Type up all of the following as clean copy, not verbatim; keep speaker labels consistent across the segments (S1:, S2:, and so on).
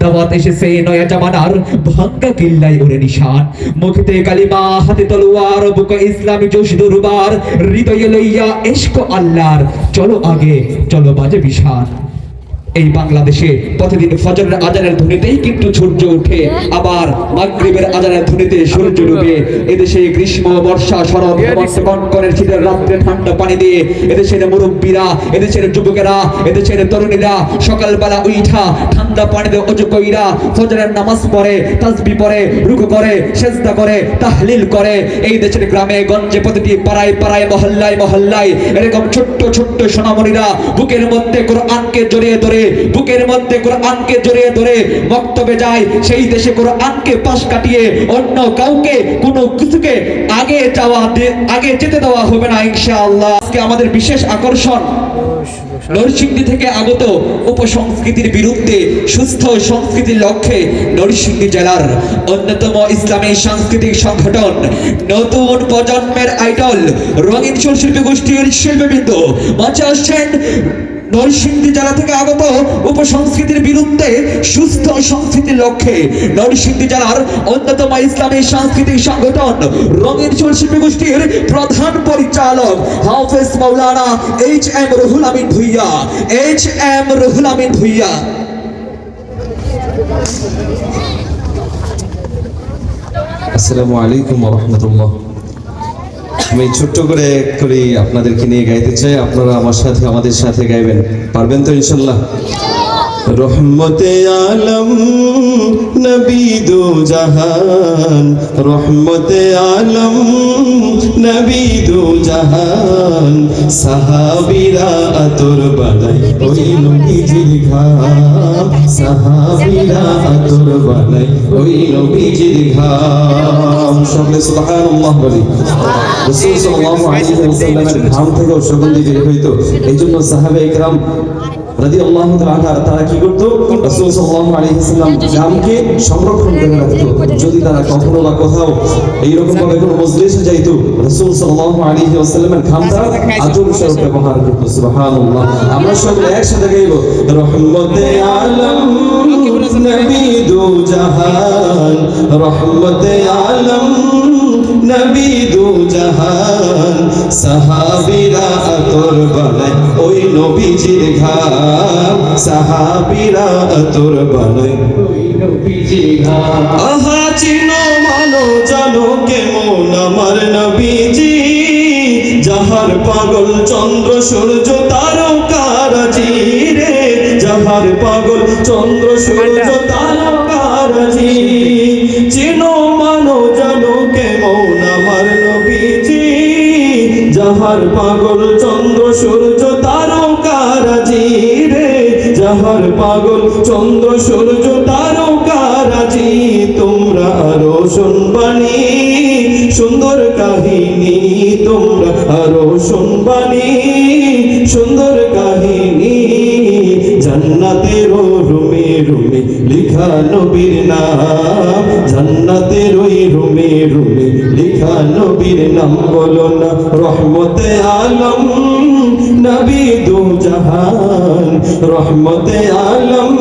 S1: দাওয়াত এসেছে নয়া জামানার ভাঙ্গা কিল্লাই ওরে নিশান, মুখেতে কালিমা হাতে তলোয়ার, বুকে ইসলামী জোশ দুরবার, হৃদয়ে লইয়া ইশক আল্লাহর, চলো আগে চলো বাজে বিশান। এই বাংলাদেশে প্রতিদিন ফজরের আজানের ধ্বনিতেই কিন্তু সূর্য ওঠে, আবার মাগরিবের আজানের ধ্বনিতে সূর্য ডুবে। এদেশে গ্রীষ্ম বর্ষা শরৎ হেমন্ত কনকনের শীতের রাত্রে ঠান্ডা পানি দিয়ে এদেশের মুরব্বীরা, এদেশের যুবকেরা, এদেশের তরুণীরা সকালবেলা উঠা ঠান্ডা পানিতে ওযু কইরা ফজরের নামাজ পড়ে, তাসবিহ পড়ে, রুকু করে, সিজদা করে, তাহলিল করে। এই দেশের গ্রামে গঞ্জে প্রতিটি পাড়ায় পাড়ায় মহল্লায় মহল্লায় এরকম ছোট্ট ছোট্ট সোনামণিরা বুকের মধ্যে কোরআনকে জড়িয়ে ধরে, বুকের মধ্যে কোরআনকে জড়িয়ে ধরে বক্তব্যে যায়। সেই দেশে কোরআনকে পাশ কাটিয়ে অন্য কাউকে কোনো কিছুকে আগে যেতে দেওয়া হবে না ইনশাআল্লাহ। আজকে আমাদের বিশেষ আকর্ষণ নরসিংদী থেকে আগত উপসংস্কৃতির বিরুদ্ধে সুস্থ সংস্কৃতির লক্ষ্যে নরসিংদী জেলার অন্যতম ইসলামী সাংস্কৃতিক সংগঠন নতুন প্রজন্মের আইডল রঙিন শিল্পী গোষ্ঠীর শিল্পীবৃন্দ মঞ্চে আসছেন। নরসিংদী জেলা থেকে আগত উপসংস্কৃতির বিরুদ্ধে সুস্থ সংস্কৃতির লক্ষ্যে নরসিংদী জেলার অন্যতম ইসলামী সাংস্কৃতিক সংগঠন রঙিন শিল্পী গোষ্ঠীর প্রধান পরিচালক হাফেজ মাওলানা HM রুহুল আমিন ভুইয়া। HM রুহুল আমিন ভুইয়া।
S2: আসসালামু আলাইকুম ওয়া রাহমাতুল্লাহ। আমি ছোট্ট করে আপনাদেরকে নিয়ে গাইতে চাই, আপনারা আমাদের সাথে গাইবেন, পারবেন তো ইনশাআল্লাহ? রহমতে আলম নবী দো জাহান, রহমতে আলম নবী দো জাহান, সাহাবীরা আতর বানাই ওই নবীজির ঘাম, সাহাবীরা আতর বানাই ওই নবীজির ঘাম। সকলে সুবহানাল্লাহ বলি। রাসূল সাল্লাল্লাহু আলাইহি ওয়াসাল্লামের ঘাম থেকেও সুগন্ধি বের হইতো। এইজন্য সাহাবায়ে কেরাম রাদিয়াল্লাহু তাআলা তারা কি করতো? রাসূল সাল্লাল্লাহু আলাইহি ওয়াসাল্লাম ঘামকে সংরক্ষণ করে রাখতো। যদি তারা কখনো বা কোথাও এইরকম ভাবে কোনো মজলিসে যাইতো, রাসূল সাল্লাল্লাহু আলাইহি ওয়াসাল্লামের ঘামটা আতর হিসেবে ব্যবহার করতো। সুবহানাল্লাহ। আমরা সকলে একসাথে গাইবো, রহমতে আলম নবী দো জাহান, রহমতে আলম নবী দো জাহান, সাহাবীরা আতর বানায় ওই নবীজির ঘাম, সাহাবীরা আতর বানায় ওই নবীজির ঘাম। আহা চিনো মানো জানো কেমন আমার নবীজি, যাহার পাগল চন্দ্র সূর্য তারকারাজি রে, যাহার পাগল চন্দ্র সূর্য তারকারাজি। চিনো মানো জানো কেমন আমার নবীজি, যাহার পাগল চন্দ্র সূর্য তারকারাজি রে, যাহার পাগল চন্দ্র সূর্য তারকারাজি। তোমরা আরো শুনবানি সুন্দর কাহিনী, তোমরা আরো শুনবানি সুন্দর কাহিনী, জান্নাতের রুমে রুমে লিখা নবীর নাম, জান্নাতের ওই রুমে রুমে লিখা নবীর নাম। বলো না রহমতে আলম নবী দো জাহান, রহমতে আলম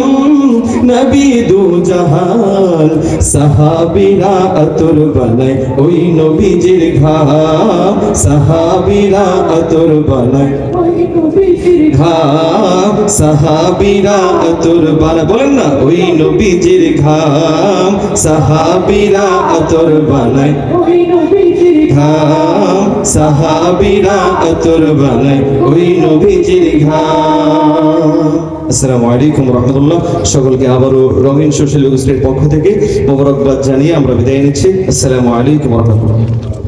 S2: নবী দো জাহান, সাহাবীরা আতর বানায় ওই নবীজির ঘাম, সাহাবীরা আতর বানায় ওই নবীজির ঘাম, সাহাবীরা আতর বানায়, বলেন না ওই নবীজির ঘাম, সাহাবীরা আতর বানায় ওই নবীজির ঘাম, সাহাবীরা আতর বানায় ওই নবীজির ঘাম। আসসালামু আলাইকুম ওয়া রাহমাতুল্লাহ। সকলকে আবারও রঙিন শিল্পী গোষ্ঠীর পক্ষ থেকে মোবারকবাদ জানিয়ে আমরা বিদায় নিচ্ছি। আসসালামু আলাইকুম ওয়া রাহমাতুল্লাহ।